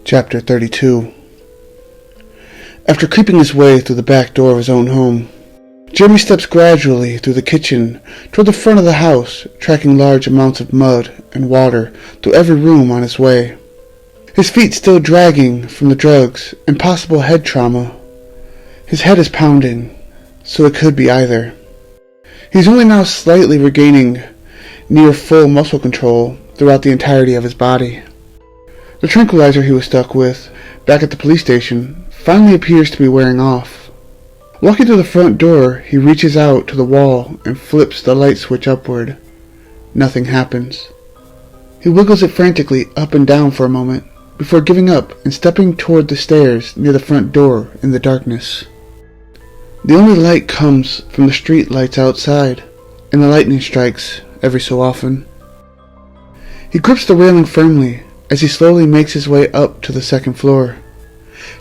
Chapter 32. After creeping his way through the back door of his own home, Jeremy steps gradually through the kitchen toward the front of the house, tracking large amounts of mud and water through every room on his way. His feet still dragging from the drugs and possible head trauma. His head is pounding, so it could be either. He's only now slightly regaining near full muscle control throughout the entirety of his body. The tranquilizer he was stuck with back at the police station finally appears to be wearing off. Walking to the front door, he reaches out to the wall and flips the light switch upward. Nothing happens. He wiggles it frantically up and down for a moment before giving up and stepping toward the stairs near the front door in the darkness. The only light comes from the street lights outside, and the lightning strikes every so often. He grips the railing firmly as he slowly makes his way up to the second floor,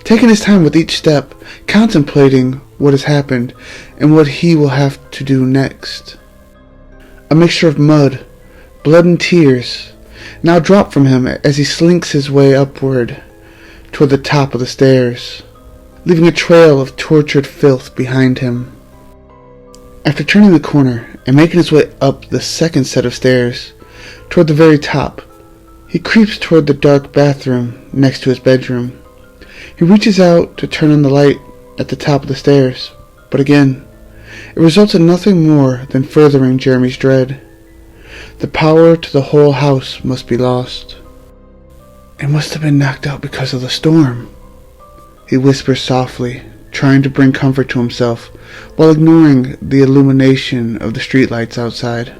taking his time with each step, contemplating what has happened and what he will have to do next. A mixture of mud, blood and tears now drop from him as he slinks his way upward toward the top of the stairs, leaving a trail of tortured filth behind him. After turning the corner and making his way up the second set of stairs toward the very top, he creeps toward the dark bathroom next to his bedroom. He reaches out to turn on the light at the top of the stairs, but again, it results in nothing more than furthering Jeremy's dread. The power to the whole house must be lost. It must have been knocked out because of the storm, he whispers softly, trying to bring comfort to himself while ignoring the illumination of the streetlights outside.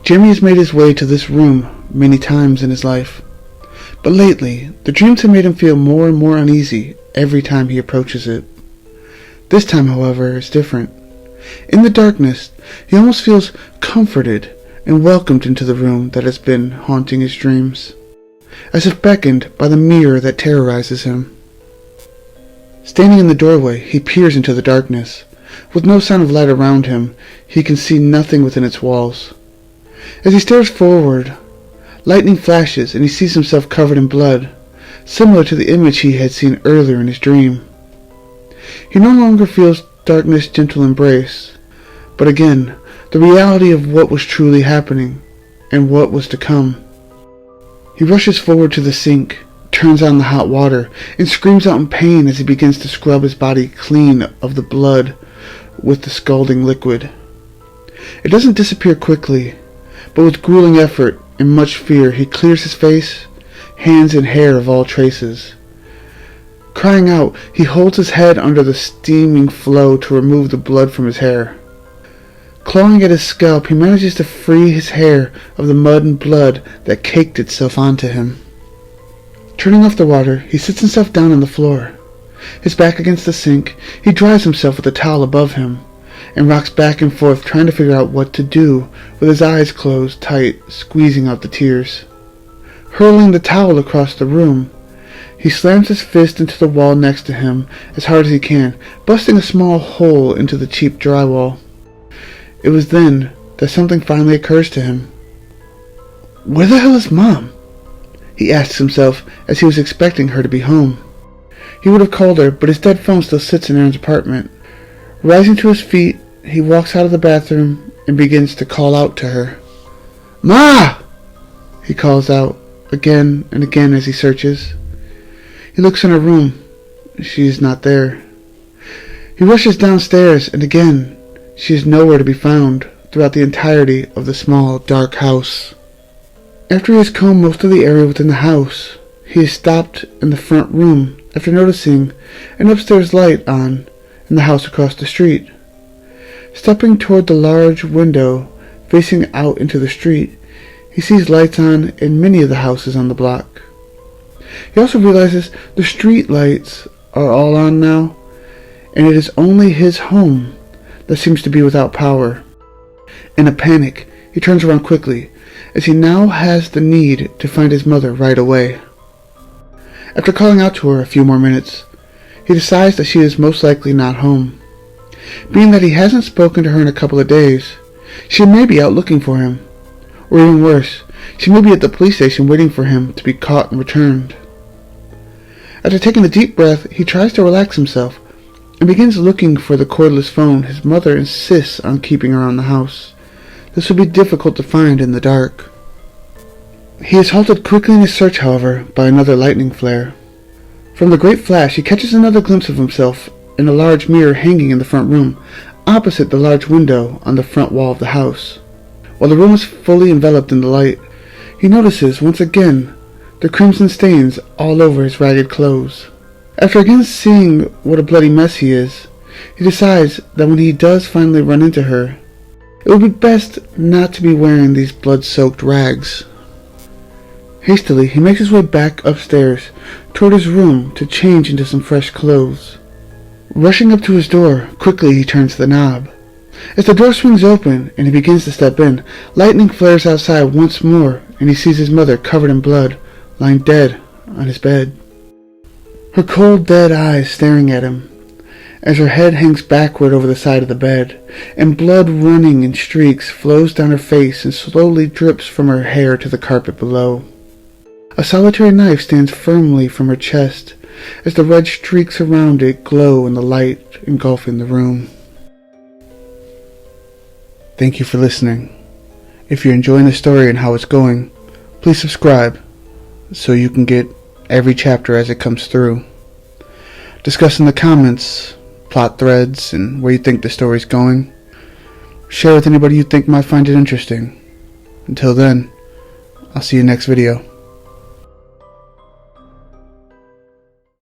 Jeremy has made his way to this room many times in his life, but lately the dreams have made him feel more and more uneasy every time he approaches it. This time, however, is different. In the darkness, he almost feels comforted and welcomed into the room that has been haunting his dreams, as if beckoned by the mirror that terrorizes him. Standing in the doorway, he peers into the darkness. With no sign of light around him, he can see nothing within its walls. As he stares forward, lightning flashes and he sees himself covered in blood, similar to the image he had seen earlier in his dream. He no longer feels darkness' gentle embrace, but again, the reality of what was truly happening and what was to come. He rushes forward to the sink, turns on the hot water, and screams out in pain as he begins to scrub his body clean of the blood with the scalding liquid. It doesn't disappear quickly, but with grueling effort and much fear, he clears his face, hands, and hair of all traces. Crying out, he holds his head under the steaming flow to remove the blood from his hair. Clawing at his scalp, he manages to free his hair of the mud and blood that caked itself onto him. Turning off the water, he sits himself down on the floor. His back against the sink, he dries himself with a towel above him, and rocks back and forth trying to figure out what to do with his eyes closed tight, squeezing out the tears. Hurling the towel across the room, he slams his fist into the wall next to him as hard as he can, busting a small hole into the cheap drywall. It was then that something finally occurs to him. Where the hell is Mom? He asks himself as he was expecting her to be home. He would have called her, but his dead phone still sits in Aaron's apartment. Rising to his feet, he walks out of the bathroom and begins to call out to her. Ma! He calls out again and again as he searches. He looks in her room. She is not there. He rushes downstairs, and again, she is nowhere to be found throughout the entirety of the small, dark house. After he has combed most of the area within the house, he is stopped in the front room after noticing an upstairs light on in the house across the street. Stepping toward the large window facing out into the street, he sees lights on in many of the houses on the block. He also realizes the street lights are all on now, and it is only his home that seems to be without power. In a panic, he turns around quickly, as he now has the need to find his mother right away. After calling out to her a few more minutes, he decides that she is most likely not home. Being that he hasn't spoken to her in a couple of days, she may be out looking for him. Or even worse, she may be at the police station waiting for him to be caught and returned. After taking a deep breath, he tries to relax himself and begins looking for the cordless phone his mother insists on keeping around the house. This would be difficult to find in the dark. He is halted quickly in his search, however, by another lightning flare. From the great flash, he catches another glimpse of himself in a large mirror hanging in the front room, opposite the large window on the front wall of the house. While the room is fully enveloped in the light, he notices once again the crimson stains all over his ragged clothes. After again seeing what a bloody mess he is, he decides that when he does finally run into her, it would be best not to be wearing these blood-soaked rags. Hastily, he makes his way back upstairs toward his room to change into some fresh clothes. Rushing up to his door, quickly he turns the knob. As the door swings open and he begins to step in, lightning flares outside once more and he sees his mother covered in blood, lying dead on his bed. Her cold, dead eyes staring at him, as her head hangs backward over the side of the bed, and blood running in streaks flows down her face and slowly drips from her hair to the carpet below. A solitary knife stands firmly from her chest, as the red streaks around it glow in the light engulfing the room. Thank you for listening. If you're enjoying the story and how it's going, please subscribe so you can get every chapter as it comes through. Discuss in the comments, plot threads, and where you think the story's going. Share with anybody you think might find it interesting. Until then, I'll see you next video.